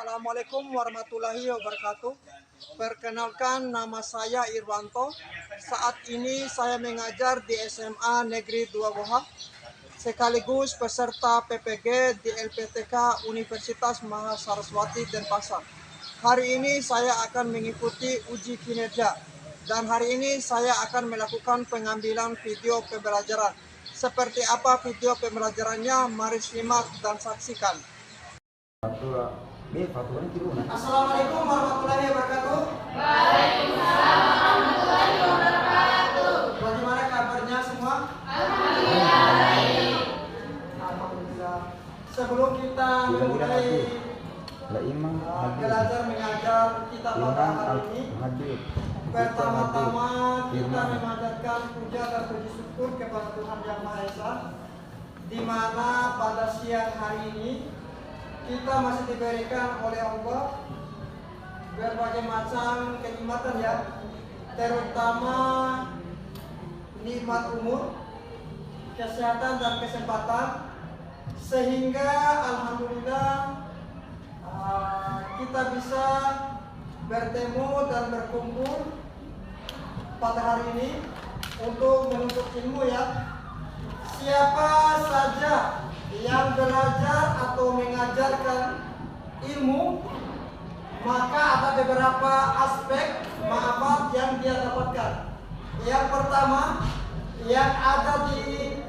Assalamualaikum warahmatullahi wabarakatuh. Perkenalkan, nama saya Irwanto. Saat ini saya mengajar di SMA Negeri 2 Boha, sekaligus peserta PPG di LPTK Universitas Mahasaraswati Denpasar. Hari ini saya akan mengikuti uji kinerja, dan hari ini saya akan melakukan pengambilan video pembelajaran. Seperti apa video pembelajarannya? Mari simak dan saksikan. Assalamualaikum warahmatullahi wabarakatuh. Waalaikumsalam warahmatullahi wabarakatuh. Bagaimana kabarnya semua? Alhamdulillah. Alhamdulillah. Sebelum kita memulai belajar mengajar kita pada hari ini, pertama-tama kita memanjatkan puja dan puji syukur kepada Tuhan Yang Maha Esa, di mana pada siang hari ini kita masih diberikan oleh Allah berbagai macam kenikmatan ya, terutama nikmat umur, kesehatan dan kesempatan, sehingga alhamdulillah kita bisa bertemu dan berkumpul pada hari ini untuk menuntut ilmu ya. Siapa saja yang belajar atau mengajarkan ilmu, maka ada beberapa aspek manfaat yang dia dapatkan. Yang pertama, yang ada di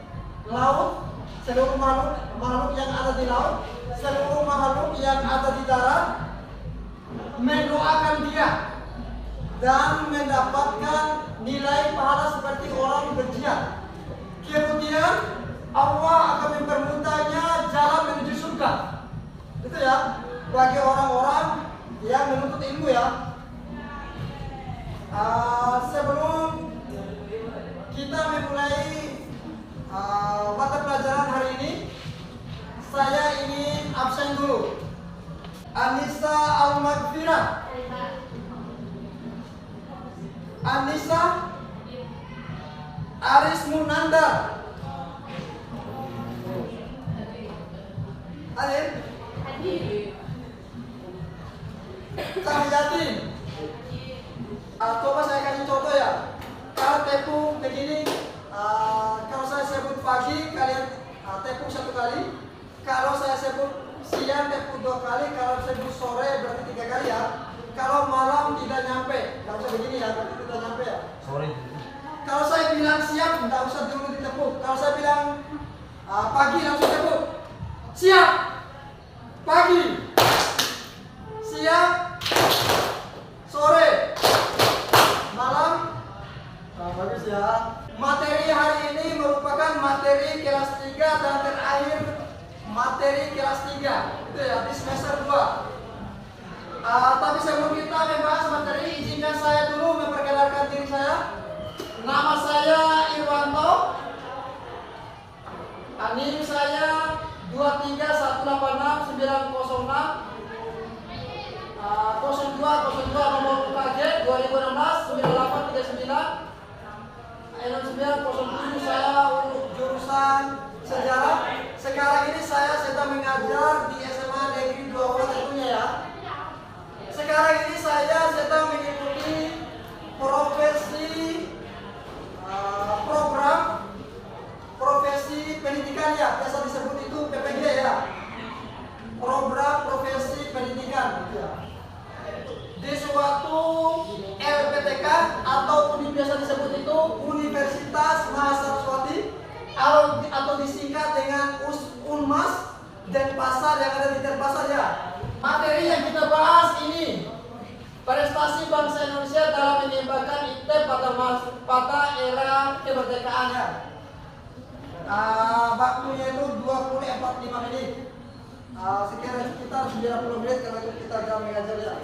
laut, seluruh makhluk yang ada di laut, seluruh makhluk yang ada di darat mendoakan dia dan mendapatkan nilai pahala seperti orang berjihad. Kemudian Allah akan mempermudahnya jalan menuju surga. Itu ya, bagi orang-orang yang menuntut ilmu ya. Sebelum kita memulai mata pelajaran hari ini, saya ingin absen dulu. Anissa Al-Maghfirah, Anissa Aris Munandar, Hadir. Cahyatin. Coba saya kasih contoh ya. Kalau tepung begini, kalau saya sebut pagi, kalian tepung 1 kali. Kalau saya sebut siang, tepung 2 kali. Kalau sebut sore, berarti 3 kali ya. Kalau malam tidak nyampe, nggak usah begini ya, berarti tidak nyampe ya. Sore. Kalau saya bilang siang, nggak usah dulu ditepuk. Kalau saya bilang pagi, langsung tepuk. Siap, pagi, siang, sore, malam. Bagus ya. Materi hari ini merupakan materi kelas 3 dan terakhir materi kelas 3. Itu ya, di semester 2. Tapi sebelum kita membahas materi, izinkan saya dulu memperkenalkan diri saya. Nama saya Irwanto. NIM saya 231869006 0202 nomor UKJ 2016 9839 0907. Saya jurusan sejarah. Sekarang ini saya sedang mengajar di SMA Negeri 2 Boha tentunya ya. Sekarang ini saya sedang mengikuti profesi program profesi pendidikan ya, biasa disebut itu PPG ya, program profesi pendidikan ya, di suatu LPTK atau biasa disebut itu Universitas Mahasaraswati atau disingkat dengan UNMAS Denpasar yang ada di Denpasar ya. Materi yang kita bahas ini prestasi bangsa Indonesia dalam menyembahkan ITB pada era kemerdekaan ya. Waktunya itu 20-45 menit. Sekitar 90 menit kalau kita jam mengajar ya.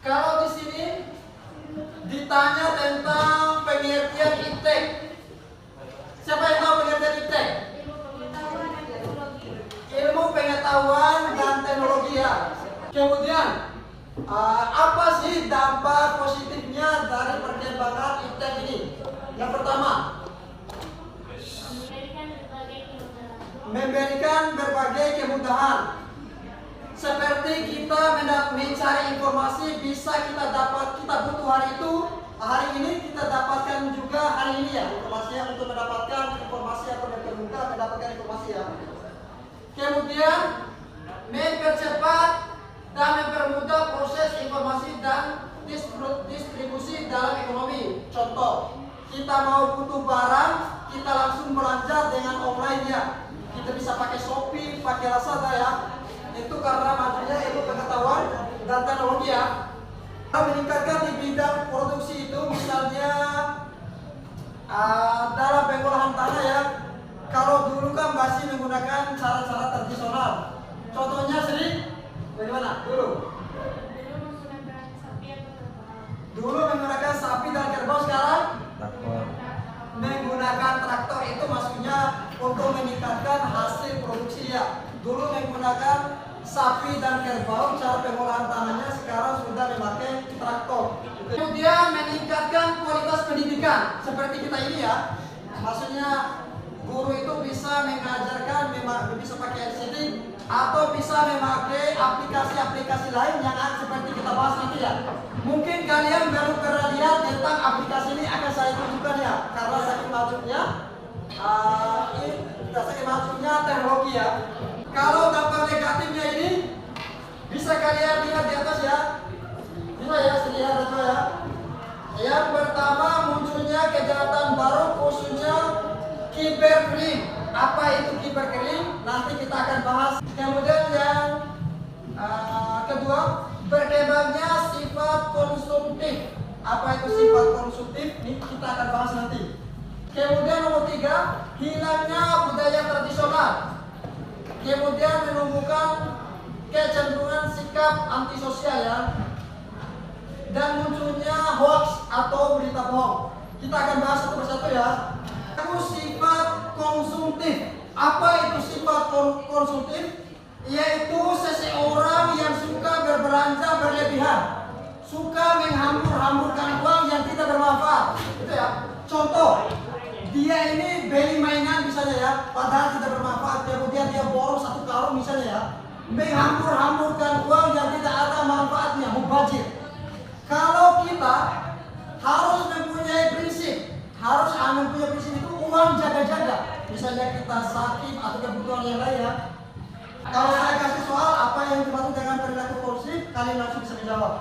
Kalau di sini ditanya tentang pengertian ITB, siapa yang tahu pengertian ITB? Ilmu pengetahuan dan teknologi ya. Kemudian apa sih dampak positifnya dari perkembangan ITB ini? Yang pertama, memberikan berbagai kemudahan. Seperti kita mencari informasi bisa kita butuh hari ini kita dapatkan juga hari ini ya informasinya untuk mendapatkan informasi atau mendapatkan informasi ya. Kemudian mempercepat dan mempermudah proses informasi dan distribusi dalam ekonomi. Contoh, kita mau butuh barang, kita langsung belanja dengan online ya. Kita bisa pakai Shopee, pakai Lazada ya. Itu karena majunya ilmu pengetahuan dan teknologi ya. Kita meningkatkan di bidang produksi itu misalnya dalam pengolahan tanah ya. Kalau dulu kan masih menggunakan cara-cara tradisional. Contohnya sering bagaimana? Dulu menggunakan sapi dan kerbau, sekarang menggunakan traktor. Itu maksudnya untuk meningkatkan hasil produksi ya. Dulu menggunakan sapi dan kerbau, cara pengolahan tanahnya, sekarang sudah memakai traktor. Kemudian meningkatkan kualitas pendidikan seperti kita ini ya. Maksudnya guru itu bisa mengajarkan, bisa pakai LCD atau bisa memakai aplikasi-aplikasi lain yang seperti kita bahas nanti ya. Mungkin kalian baru pernah lihat tentang aplikasi ini, akan saya tunjukkan ya, karena saking maksudnya teknologi ya. Kalau dampak negatifnya ini bisa kalian lihat di atas ya. Bisa ya, lihat aja ya. Yang pertama, munculnya kejahatan baru khususnya cybercrime. Apa itu cybercrime? Nanti kita akan bahas. Kemudian yang kedua, berkembangnya sifat konsumtif. Apa itu sifat konsumtif? Ini kita akan bahas nanti. Kemudian nomor 3, hilangnya budaya tradisional. Kemudian menemukan kecenderungan sikap antisosial ya. Dan munculnya hoax atau berita bohong. Kita akan bahas satu persatu ya. Itu sifat konsumtif. Apa itu sifat konsumtif? Yaitu seseorang yang suka berbelanja berlebihan, suka menghambur-hamburkan uang yang tidak bermanfaat. Itu ya. Contoh, dia ini beli mainan misalnya ya, padahal tidak bermanfaat. Kemudian dia borong 1 karung misalnya ya, menghambur-hamburkan uang yang tidak ada manfaatnya, mubazir. Kalau kita harus mempunyai prinsip, mempunyai prinsip itu uang jaga-jaga. Misalnya kita sakit atau kebutuhan yang lain ya. Kalau saya kasih soal apa yang dimaksud dengan perilaku konsumtif, kalian langsung bisa menjawab.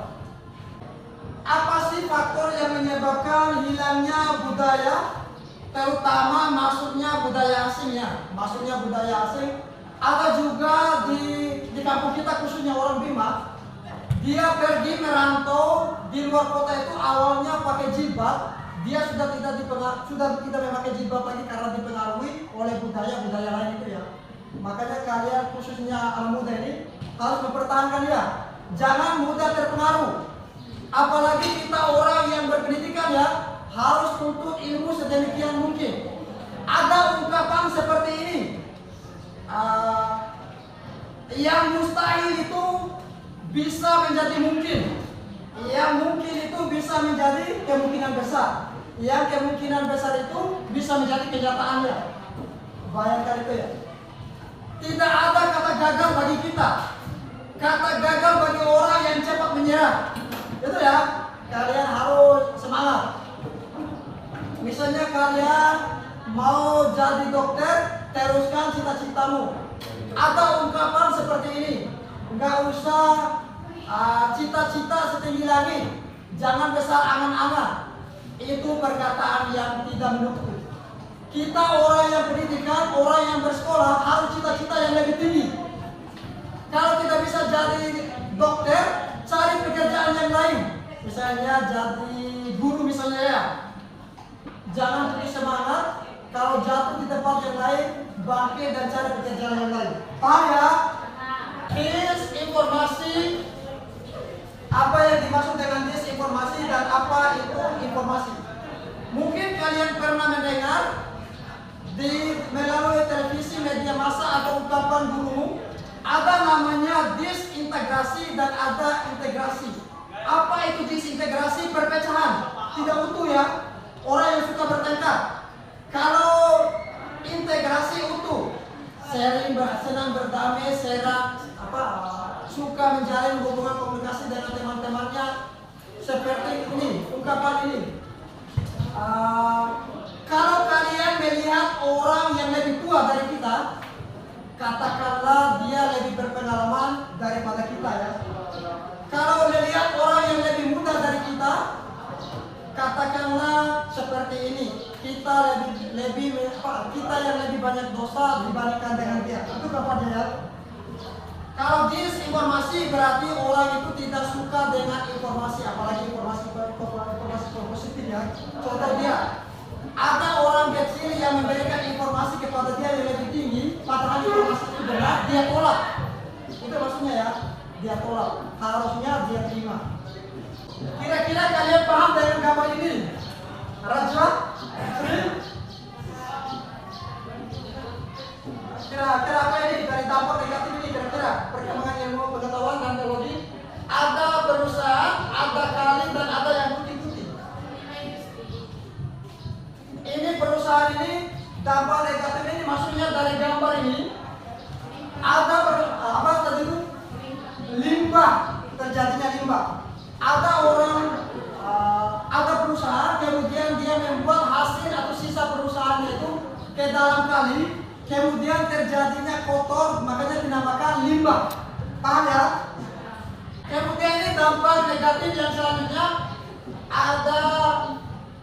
Apa sih faktor yang menyebabkan hilangnya budaya, terutama masuknya budaya asing ya? Masuknya budaya asing. Ada juga di kampung kita khususnya orang Bima, dia pergi merantau di luar kota itu awalnya pakai jilbab, dia sudah tidak memakai jilbab lagi karena dipengaruhi oleh budaya lain itu ya. Makanya kalian khususnya anak muda ini harus mempertahankan ya, jangan mudah terpengaruh. Apalagi kita orang yang berpendidikan ya, harus tuntut ilmu sedemikian mungkin. Ada ungkapan seperti ini, yang mustahil itu bisa menjadi mungkin, yang mungkin itu bisa menjadi kemungkinan besar, yang kemungkinan besar itu bisa menjadi kenyataannya. Bayangkan itu ya. Tidak ada kata gagal bagi kita. Kata gagal bagi orang yang cepat menyerah. Itu ya, kalian harus semangat. Misalnya kalian mau jadi dokter, teruskan cita-citamu. Ada ungkapan seperti ini, nggak usah cita-cita setinggi langit, jangan besar angan-angan. Itu perkataan yang tidak mendukung. Kita orang yang pendidikan, orang yang bersekolah harus cita-cita yang lebih tinggi. Kalau tidak bisa jadi dokter, cari pekerjaan yang lain. Misalnya jadi guru misalnya ya. Jangan putus semangat, kalau jatuh di tempat yang lain, bangkit dan cari pekerjaan yang lain. Paham ya? Disinformasi, apa yang dimaksud dengan disinformasi dan apa itu informasi? Mungkin kalian pernah mendengar melalui televisi, media massa atau ungkapan gurumu, ada namanya disintegrasi dan ada integrasi. Apa itu disintegrasi? Perpecahan, tidak utuh ya. Orang yang suka bertengkar. Kalau integrasi utuh, sharing, senang berdamai, katakanlah dia lebih berpengalaman daripada kita ya. Kalau melihat orang yang lebih muda dari kita, katakanlah seperti ini, kita kita yang lebih banyak dosa dibandingkan dengan dia. Itu kapan ya? Kalau disinformasi berarti orang itu tidak suka dengan informasi, apalagi informasi positif ya. Contoh dia, ada orang kecil yang memberikan informasi kepada dia yang lebih tinggi, padahal informasi itu benar, dia tolak. Itu maksudnya ya, dia tolak. Harusnya dia terima. Kira-kira kalian paham dengan gambar ini? Raja? Sri? Kira-kira apa ini dari dampak negatif ini? Kira-kira perkembangan ilmu pengetahuan dan teknologi, ada perusahaan, ada kali dan ada yang putih-putih. Ini perusahaan ini dampak negatif ini maksudnya dari gambar ini ada apa tadi itu limbah, terjadinya limbah. Ada orang ada perusahaan kemudian dia membuat hasil atau sisa perusahaannya itu ke dalam kali. Kemudian terjadinya kotor, makanya dinamakan limbah. Paham ya? Kemudian ini dampak negatif yang selanjutnya, ada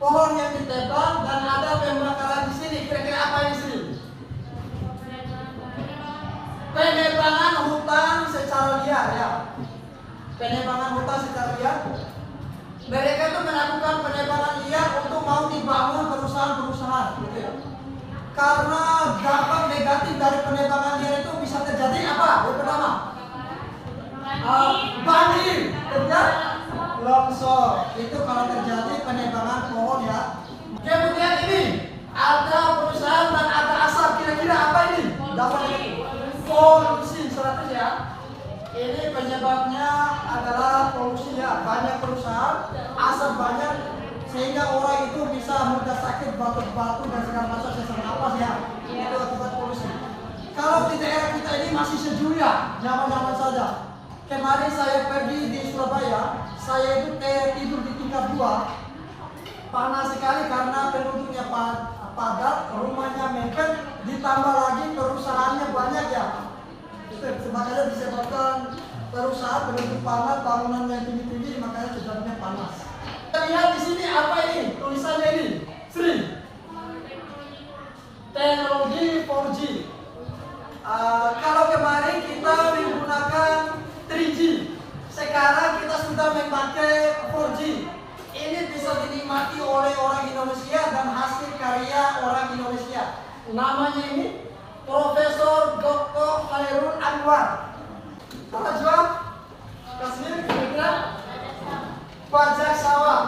pohon yang ditebang dan ada pembakaran di sini. Kira-kira apa yang di sini? Penebangan hutan secara liar ya. Penebangan hutan secara liar. Mereka itu melakukan penebangan liar untuk mau dibangun perusahaan-perusahaan, gitu ya. Karena dampak negatif dari penebangan liar itu bisa terjadi apa? Yang pertama, banjir, longsor. Itu kalau terjadi penebangan pohon ya. Kemudian ini ada perusahaan dan ada asap. Kira-kira apa ini? Dampak negatif. Polusi 100 ya. Ini penyebabnya adalah polusi ya. Banyak perusahaan, asap banyak, sehingga orang itu bisa mudah sakit, batuk-batuk dan segala macam sesak napas ya. Itu akibat polusi. Kalau di daerah kita ini masih sejuk ya, nyaman-nyaman saja. Kemarin saya pergi di Surabaya, saya itu tidur di tingkat 2. Panas sekali karena penduduknya padat, rumahnya mepet, ditambah lagi perusahaannya banyak ya. Itu makanya disebabkan perusahaan penduduk padat, bangunan yang tinggi-tinggi, makanya jadinya panas. Lihat di sini apa ini? Tulisannya ini, Sri. Teknologi 4G. Kalau kemarin kita menggunakan 3G, sekarang kita sudah memakai 4G. Ini bisa dinikmati oleh orang Indonesia dan hasil karya orang Indonesia. Namanya ini Profesor Dr. Khairul Anwar. Apa jawab? Kasmir, kira-kira? Bajak sawah.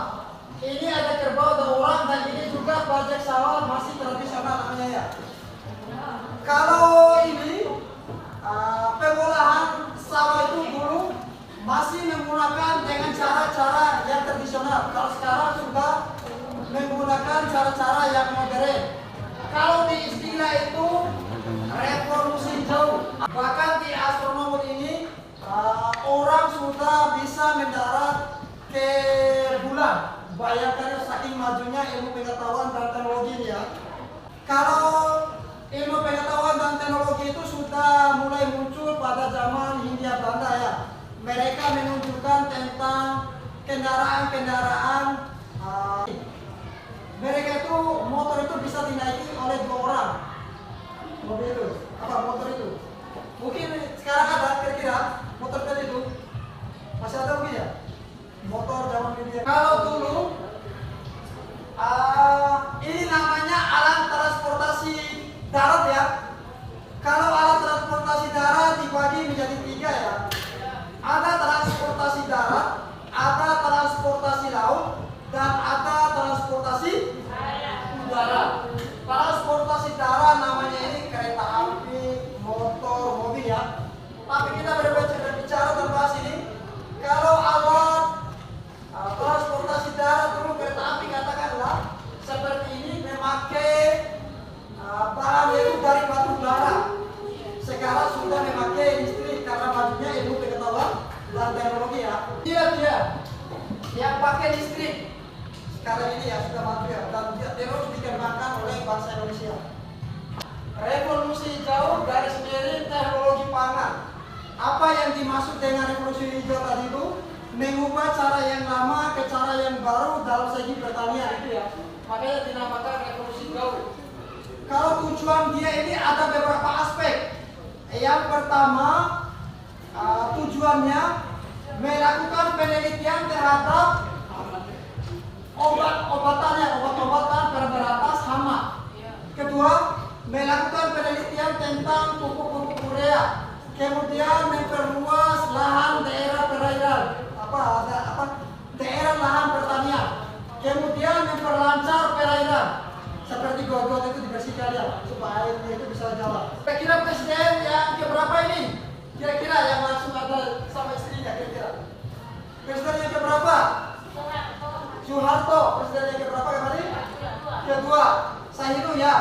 Ini ada kerbau, ada orang, dan ini juga bajak sawah masih tradisional namanya ya. Kalau ini pengolahan sawah itu dulu masih menggunakan dengan cara-cara yang tradisional. Kalau sekarang sudah menggunakan cara-cara yang modern. Kalau di istilah itu revolusi jauh. Bahkan di astronomi ini orang sudah bisa mendarat ke bulan. Bayangkan saking majunya ilmu pengetahuan dan teknologi ya. Kalau ilmu pengetahuan dan teknologi itu sudah mulai muncul pada zaman Hindia Belanda ya. Mereka menunjukkan tentang kendaraan-kendaraan. Mereka itu motor itu bisa dinaiki oleh 2 orang. Mobil itu, motor itu. Mungkin sekarang ada kira-kira motor tadi itu masih ada mungkin ya. Motor zaman Hindia. Kalau dulu ini namanya alat transportasi darat ya. Kalau alat transportasi darat dibagi menjadi 3 ya. Ada transportasi darat, ada transportasi laut, dan ada transportasi udara. Transportasi darat namanya ini kereta api, motor, mobil ya. Tapi kita berbicara tentang ini. Kalau alat transportasi darat dulu kereta api katakanlah seperti ini memakai bahan itu dari batu bara. Sekarang sudah memakai listrik karena majunya ilmu pengetahuan dan teknologi ya. Dia yang pakai listrik sekarang ini ya sudah maju ya, dan dia terus dikembangkan oleh bangsa Indonesia. Revolusi jauh garis engineering teknologi pangan. Apa yang dimaksud dengan revolusi hijau tadi itu? Mengubah cara yang lama ke cara yang baru dalam segi pertanian itu ya. Makanya dinamakan revolusi hijau. Kalau tujuan dia ini ada beberapa aspek. Yang pertama, tujuannya melakukan penelitian terhadap obat-obatan pemberantas hama. Kedua, melakukan penelitian tentang pupuk-pupuk urea. Kemudian memperluas lahan daerah perairan, daerah lahan pertanian. Kemudian memperlancar perairan, seperti got-got itu dibersihkan ya, supaya airnya itu bisa jalan. Kira-kira presiden yang keberapa ini? Kira-kira yang langsung ada sama istrinya kira-kira? Presiden yang keberapa? Soeharto. Presiden yang keberapa kemarin? Kedua. Saya hitung ya.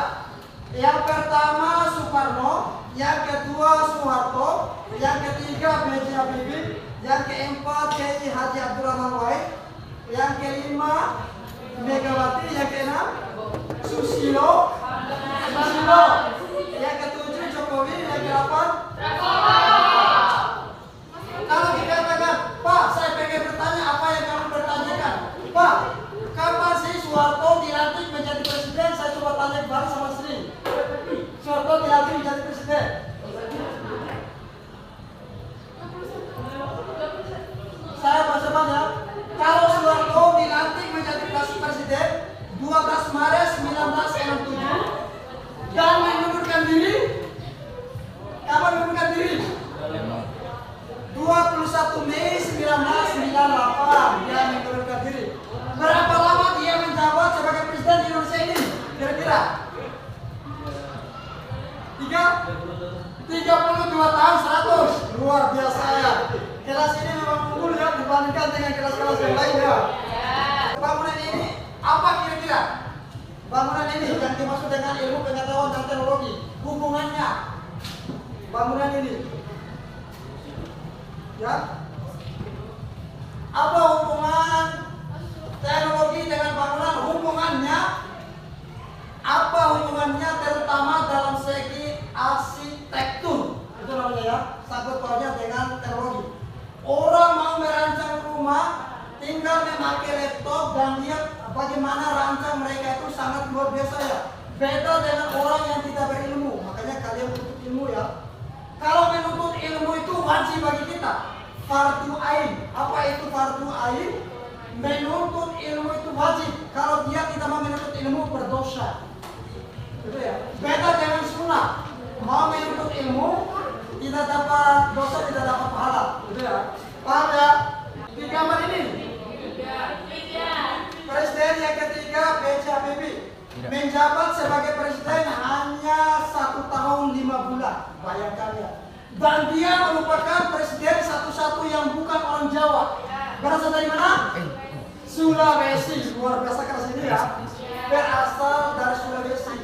Yang pertama Soekarno, yang kedua Soeharto, yang ketiga B.J. Habibie, yang keempat Kiai Haji Abdurrahman Wahid, yang kelima Megawati, yang keenam Susilo, yang ketujuh Jokowi, yang kedelapan Kalau dikatakan, Pak, saya pengen bertanya apa yang kamu bertanyakan. Pak, kapan sih Soeharto dilantik menjadi presiden? Saya coba tanya kembali sama Sri. Soeharto dilantik menjadi presiden. Saya baca-baca. Kalau Soeharto dilantik menjadi presiden 12 Maret 1967 dan mengundurkan diri. Kapan mengundurkan diri? 21 Mei 1998 dia mengundurkan diri. Berapa lama dia menjabat sebagai presiden di Indonesia ini? Kira-kira 32 tahun 100. Luar biasa ya. Kelas ini memang unggul ya dibandingkan dengan kelas-kelas yang lain ya. Bangunan ini apa kira-kira? Bangunan ini yang dimaksud dengan ilmu pengetahuan dan teknologi. Hubungannya bangunan ini ya, apa hubungan teknologi dengan bangunan? Apa hubungannya terutama dalam segi arsitektur, itu namanya ya, sangkut pautnya dengan teknologi. Orang mau merancang rumah tinggal memakai laptop dan lihat bagaimana rancang mereka itu sangat luar biasa ya. Beda dengan orang yang tidak berilmu. Makanya kalian menuntut ilmu ya. Kalau menuntut ilmu itu wajib bagi kita. Fardu ain. Apa itu fardu ain? Menuntut ilmu itu wajib. Kalau dia tidak mau menuntut ilmu berdosa. Gitu ya. Beda dengan sunnah. Mau menuntut ilmu tidak dapat dosa, tidak dapat pahala. Gitu ya. Paham ya? Di gambar ini. Presiden yang ketiga B.J. Habibie menjabat sebagai presiden hanya 1 tahun 5 bulan. Bayangkan ya. Dan dia merupakan presiden satu-satu yang bukan orang Jawa. Berasal dari mana? Sulawesi. Luar biasa keras ini ya. Berasal dari Sulawesi.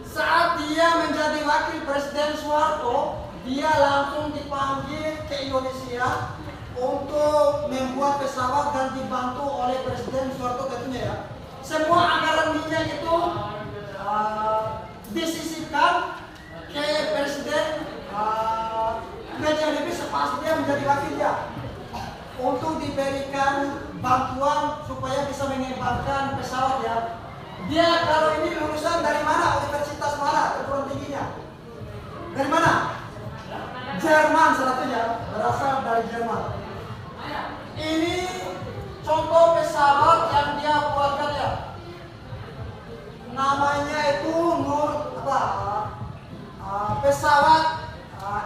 Saat dia menjadi wakil presiden Soeharto, dia langsung dipanggil ke Indonesia untuk membuat pesawat dan dibantu oleh Presiden Soeharto tentunya ya. Semua anggaran minyak itu disisipkan ke Presiden B.J. Habibie pas dia menjadi wakilnya untuk diberikan bantuan supaya bisa mengembangkan pesawat ya. Dia kalau ini lulusan dari mana? Universitas mana? Perguruan tingginya? Dari mana? Jerman salah satunya, berasal dari Jerman. Ini contoh pesawat yang dia buatkan ya. Namanya itu pesawat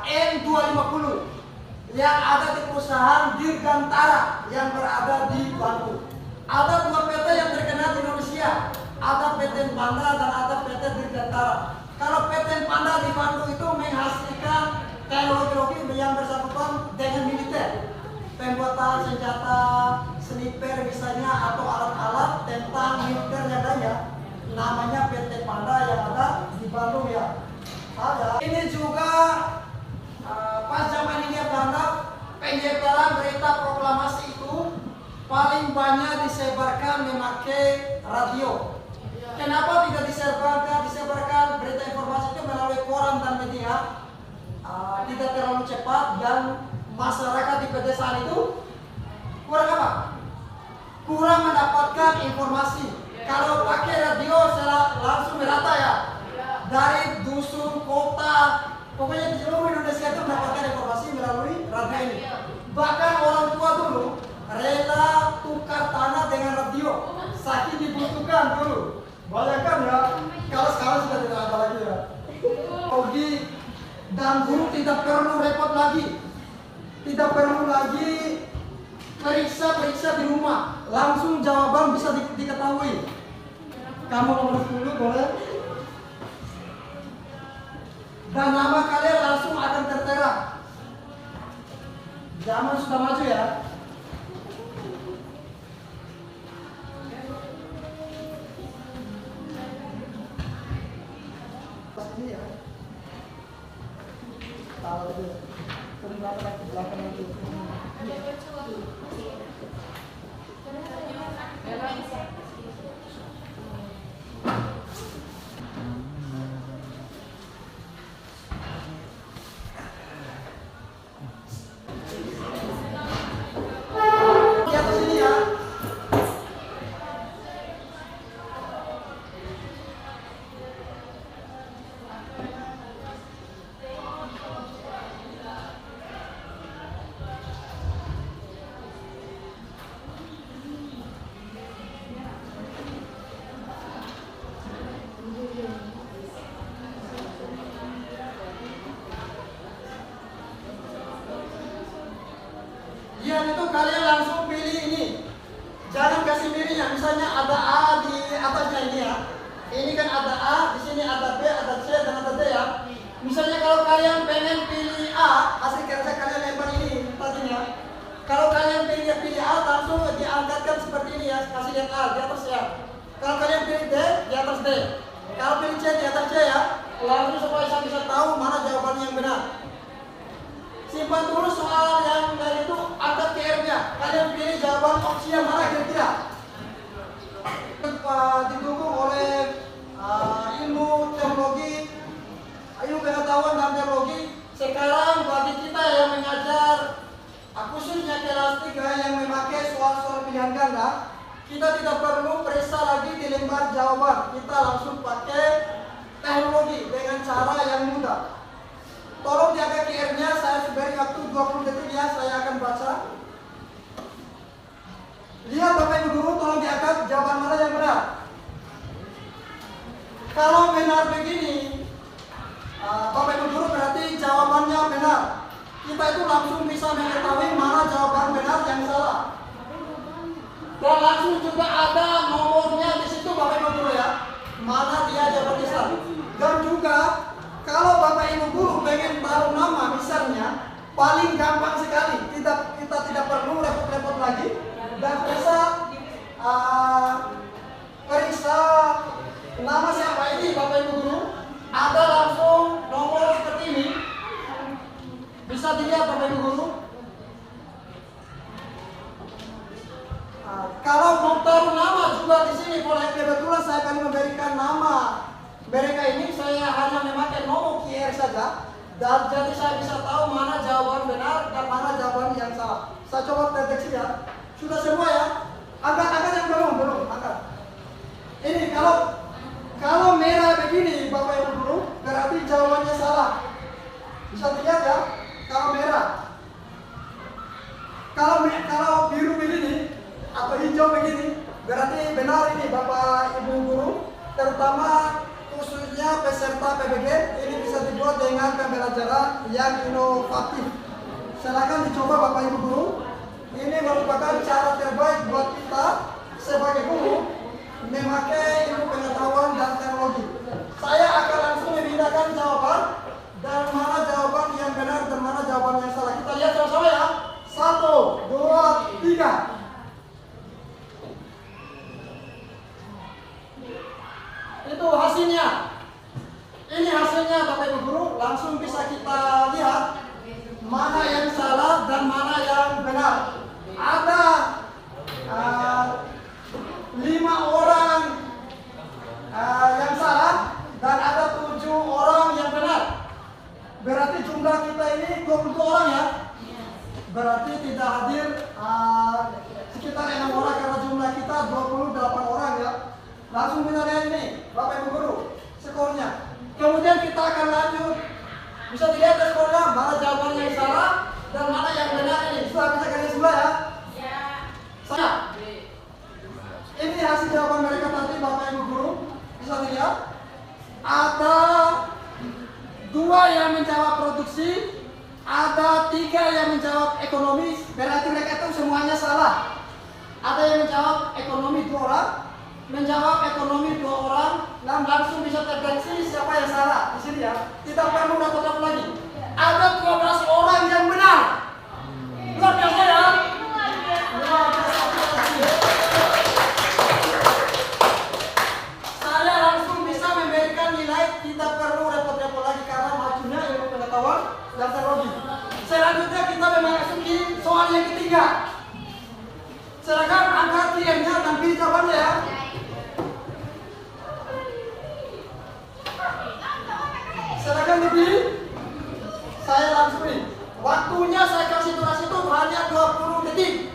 N250 yang ada di perusahaan Dirgantara yang berada di Bandung. Ada 2 PT yang terkenal di Indonesia. Ada PT Panda dan ada PT Dirgantara. Kalau PT Panda di Bandung itu menghasilkan teknologi yang bersangkutan dengan militer, pembuatan senjata, sniper misalnya, atau alat-alat tentang militer yang lainnya. Namanya PT Panda yang ada di Bandung ya. Ini juga pas zaman Hindia Belanda, penyebaran berita proklamasi itu paling banyak disebarkan memakai radio. Kenapa tidak disebarkan berita informasi itu melalui melalui koran dan media tidak terlalu cepat dan masyarakat di pedesaan itu kurang apa? Kurang mendapatkan informasi. Kalau pakai radio langsung merata ya, dari dusun, kota, pokoknya di seluruh Indonesia itu mendapatkan informasi melalui radio ini. Bahkan orang tua dulu rela tukar tanah dengan radio, saking dibutuhkan dulu. Bayangkan ya, kalau sekarang sudah tidak ada lagi ya. Hobi dan guru tidak perlu repot lagi, tidak perlu lagi periksa di rumah, langsung jawaban bisa diketahui. Kamu nomor 10 boleh, dan nama kalian langsung akan tertera. Zaman sudah maju ya. Ini ya. Tahu itu. Belakang itu. Di atas ini ya. Lihat itu kalian langsung pilih ini. Jangan kasih pilihnya. Misalnya ada A di atasnya ini ya. Ini kan ada A, di sini ada B, ada C, dan ada D ya. Misalnya kalau kalian pengen pilih A, hasil kerja kalian lempar ini tadinya. Kalau kalian pilih A, langsung diangkatkan seperti ini ya. Kasih lihat A di atas ya. Kalau kalian pilih D, di atas D. Kalau pilih C, di atas C ya. Langsung supaya saya bisa tahu mana jawabannya yang benar. Simpan dulu soal yang dari itu, angkat QR-nya. Kalian pilih jawaban opsi yang mana kira-kira. Didukung oleh ilmu teknologi, ilmu pengetahuan dan teknologi. Sekarang bagi kita yang mengajar, khususnya kelas 3 yang memakai soal-soal pilihan ganda, kita tidak perlu periksa lagi di lembar jawaban. Kita langsung pakai teknologi dengan cara yang mudah. Tolong jaga QR-nya, saya beri waktu 20 detik ya, saya akan baca. Lihat Bapak Ibu Guru, tolong diangkat jawaban mana yang benar. Kalau benar begini, Bapak Ibu Guru berarti jawabannya benar. Kita itu langsung bisa mengetahui mana jawaban benar yang salah. Dan langsung juga ada nomornya di situ Bapak Ibu Guru ya, mana dia jawabannya salah. Dan juga kalau Bapak Ibu Guru pengen tahu nama misalnya, paling gampang sekali. Kita tidak perlu repot-repot lagi dan bisa periksa nama siapa ini Bapak Ibu Guru. Ada langsung nomor seperti ini. Bisa dilihat Bapak Ibu Guru. Kalau mau tahu nama juga di sini boleh. Kebetulan saya akan memberikan nama mereka ini, saya hanya memakai nomor QR saja, dan jadi saya bisa tahu mana jawaban benar dan mana jawaban yang salah. Saya coba deteksi ya. Sudah semua ya? Angkat yang belum angkat. Ini kalau merah begini Bapak Ibu Guru, berarti jawabannya salah. Bisa dilihat ya? Kalau merah. Kalau biru begini atau hijau begini, berarti benar ini Bapak Ibu Guru, terutama khususnya peserta PBG ini bisa dibuat dengan pembelajaran yang inovatif. Silakan dicoba Bapak Ibu Guru. Ini merupakan cara terbaik buat kita sebagai guru memakai ilmu pengetahuan dan teknologi. Saya akan langsung memindahkan jawaban dan mana jawaban yang benar dan mana jawaban yang salah. Kita lihat sama-sama ya. 1, 2, 3. Itu hasilnya. Ini hasilnya Bapak Ibu Guru, langsung bisa kita lihat mana yang salah dan mana yang benar. Ada 5 orang yang salah dan ada 7 orang yang benar. Langsung kita lihat ini, Bapak Ibu Guru, skornya. Kemudian kita akan lanjut. Bisa dilihat skornya, mana jawaban yang salah dan mana yang benar ini. Sudah bisa kalian sebelah ya? Ya. Saya. Ini hasil jawaban mereka tadi, Bapak Ibu Guru. Bisa dilihat. Ada 2 yang menjawab produksi, ada 3 yang menjawab ekonomi. Berarti mereka itu semuanya salah. Ada yang menjawab ekonomi 2 orang, menjawab ekonomi 2 orang, dan langsung bisa terdeteksi siapa yang salah. Di sini ya, tidak perlu dapat lagi. Ada 12 orang yang benar. Luar biasa ya. Luar biasa. Saya langsung bisa memberikan nilai, tidak perlu repot-repot lagi karena majunya ilmu pengetahuan dan teknologi. Selanjutnya kita memasuki soal yang ketiga. Silakan angkat PM-nya dan pilih jawabannya ya. Silakan dipilih. Saya langsung pilih. Waktunya saya kasih durasi itu hanya 20 detik.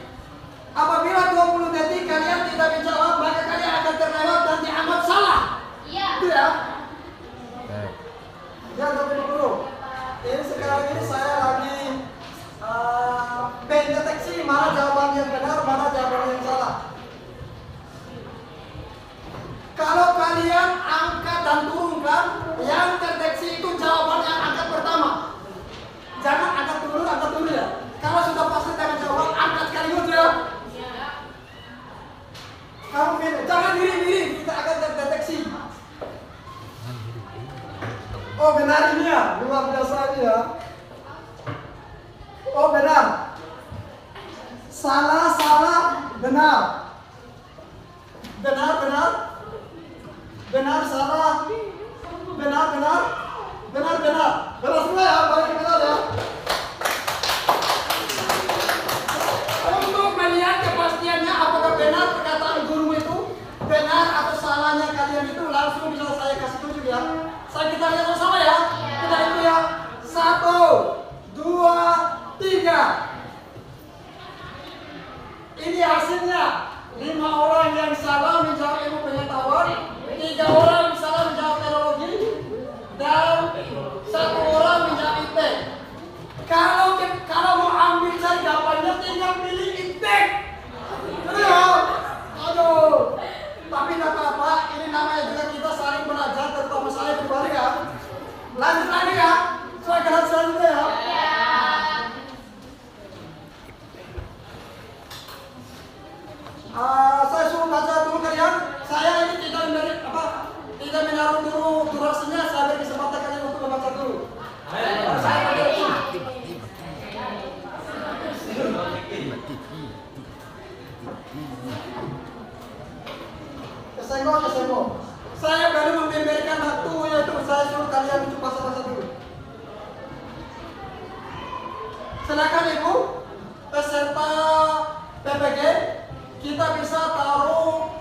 Apabila 20 detik kalian tidak menjawab, maka kalian akan terlewat dan dianggap salah. Iya. Itu ya. Ya, tapi dulu. Ini sekarang ini saya lagi mendeteksi mana jawaban yang benar, mana jawaban yang salah. Kalau kalian angkat dan turunkan, yang terdeteksi itu jawaban yang angkat pertama. Jangan angkat dulu ya. Kalau sudah pasti jangan jawab, angkat sekaligus ya. Kamu pilih, jangan diri-diri, kita akan terdeteksi. Oh benar ini ya, luar biasa ini ya. Oh benar. Salah, benar. Benar, salah. Benar. Benar semua ya, balik benar ya. Untuk melihat kepastiannya apakah benar perkataan guru itu, benar atau salahnya kalian itu, langsung bisa saya kasih tunjuk ya. Kita lihat sama-sama ya. Kita itu ya. 1, 2, 3. Ini hasilnya. 5 orang yang salah menjawab ilmu pengetahuan, 3 orang salah menjawab teknologi, dan 1 orang menjawab IT. Kalau mau ambil cari jawabannya tinggal pilih IT. Ya. Aduh. Tapi tidak apa-apa. Ini namanya juga kita saling belajar, terutama saya pribadi ya. Lanjut lagi ya. Saya akan selanjutnya ya. Saya suruh baca dulu kalian. Saya ini tidak menaruh dulu durasinya. Saya beri kesempatan kalian untuk membaca dulu. Saya kesenggol. Saya baru memberikan waktu, yaitu saya suruh kalian untuk baca dulu. Silakan Ibu, peserta PPG, kita bisa taruh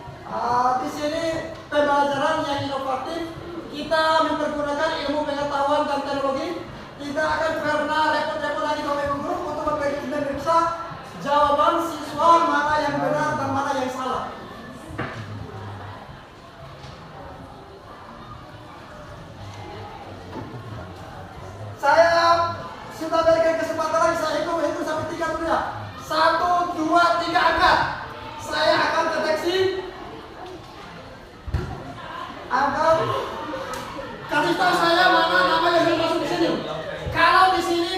di sini pembelajaran yang inovatif. Kita mempergunakan ilmu pengetahuan dan teknologi. Tidak akan pernah repot-repot lagi Bapak Ibu Guru untuk memeriksa jawaban siswa mana yang benar dan mana yang salah. Saya sudah berikan kesempatan lagi, saya hitung sampai 3 dulu ya. 1, 2, 3 angkat. Saya akan deteksi. Angkat. Kasih tahu saya mana nama yang masuk di sini. Kalau di sini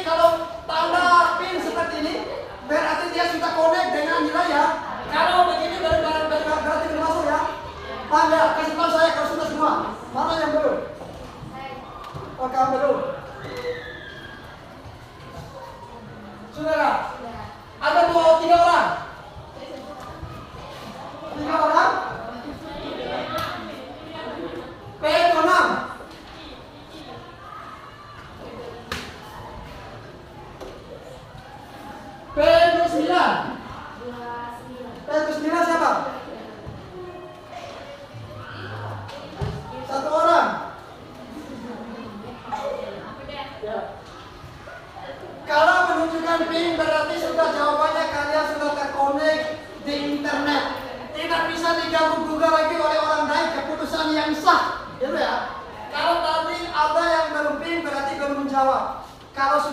tanda pin seperti ini, berarti dia sudah connect dengan nilai ya. Kalau begini berarti belum masuk ya. Tanda kasih tahu saya kalau sudah semua. Mana yang belum? Oh, kamu belum. Saudara, ada 3 orang. 3 orang. P itu 6. P itu 9. P itu 9 siapa? 1 orang. Ya. Kalau menunjukkan pin berarti sudah jawabannya kalian sudah terkonek di internet. Tidak bisa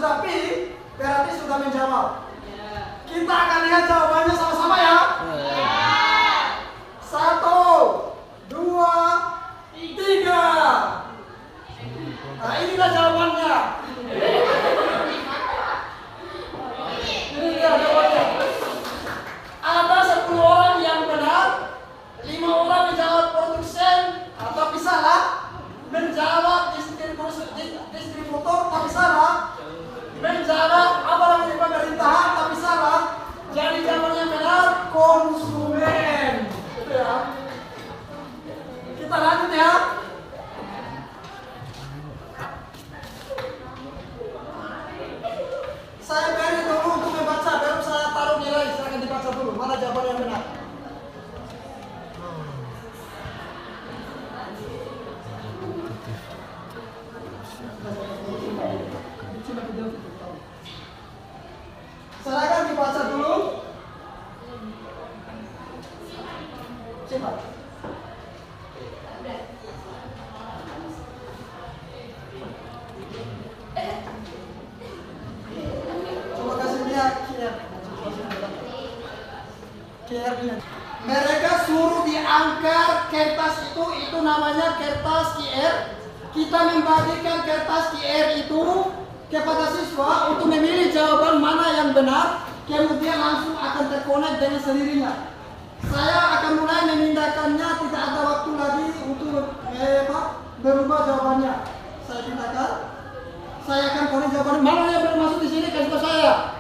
sudah pi, berarti sudah menjawab. Kita akan lihat jawabannya sama-sama ya. 1, 2, 3. Nah, inilah jawabannya. Ini dia jawabannya. Ada 10 orang yang benar, 5 orang menjawab produsen tapi salah, menjawab distributor tapi salah, menjawab apa namanya pemerintahan tapi salah. Jadi jawabannya benar konsumen. Gitu ya. Kita lanjut ya. Saya beri dulu untuk membaca, baru saya taruh nilai. Silakan dibaca dulu. Mana jawaban yang benar? Silakan dibaca dulu. Coba. Coba kasih dia QR-nya. Mereka suruh diangkat kertas itu namanya kertas QR. Kita membagikan kertas QR itu kepada siswa untuk memilih jawaban mana yang benar, kemudian langsung akan terkonek dengan sendirinya. Saya akan mulai memindahkannya, tidak ada waktu lagi untuk berubah jawabannya. Saya pindahkan. Saya akan konek jawabannya. Mana yang bermaksud di sini? Kasih tahu saya.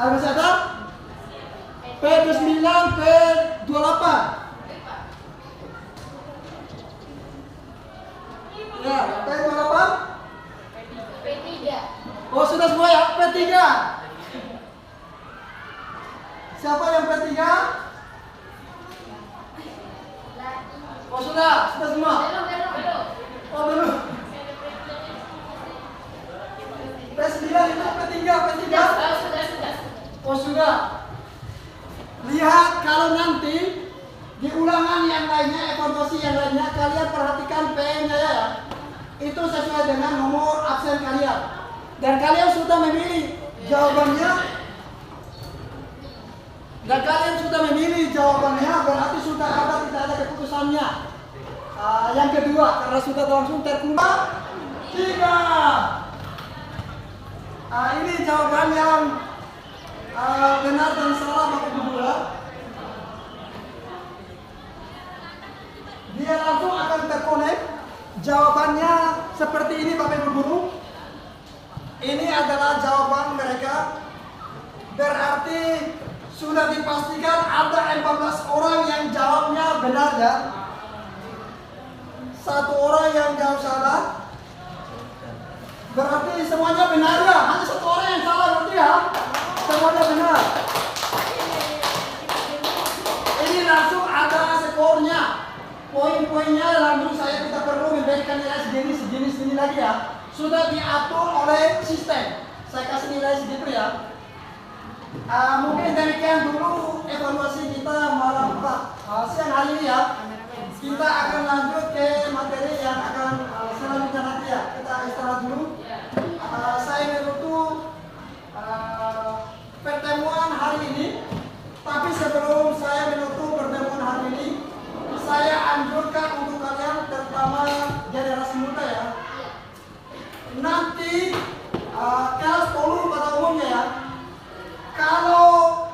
Ada catat? P29, P28. Ya, P28. P3. Oh, sudah semua ya? P3. Siapa yang P3? Oh, sudah semua. Oh, belum. P9 itu P3. Oh, sudah. Lihat kalau nanti di ulangan yang lainnya, evaluasi yang lainnya, kalian perhatikan P-nya ya. Itu sesuai dengan nomor absen kalian. Dan kalian sudah memilih jawabannya. Berarti sudah ada, tidak ada keputusannya. Yang kedua, karena sudah langsung terkumpul 3. Ini jawaban yang benar dan salah Bapak Ibu ya. Dia langsung akan terkonek. Jawabannya seperti ini Bapak Ibu Guru. Ini adalah jawaban mereka. Berarti sudah dipastikan ada 14 orang yang jawabnya benar ya. 1 orang yang jawab salah. Berarti semuanya benar ya. Hanya 1 orang yang salah berarti ya. Semuanya benar. Ini langsung ada skornya. Poin-poinnya langsung saya tidak perlu memberikan nilai sejenis ini lagi ya. Sudah diatur oleh sistem. Saya kasih nilai segitu ya. Mungkin demikian dulu evaluasi kita malam siang hari ini ya. Kita akan lanjut ke materi yang akan selanjutnya nanti ya. Kita istirahat dulu. Saya menutup pertemuan hari ini. Tapi sebelum saya menutup pertemuan hari ini, saya anjurkan untuk kalian, terutama generasi muda ya. Nanti kelas 10 pada umumnya ya. Kalau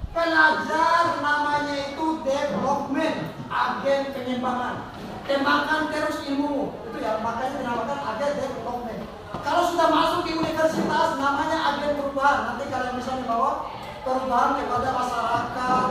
pelajar namanya itu development, agen pengembangan. Kembangkan terus ilmu. Itu ya, makanya dinamakan agen development. Kalau sudah masuk di universitas namanya agen perubahan. Nanti kalian bisa membawa perubahan kepada masyarakat,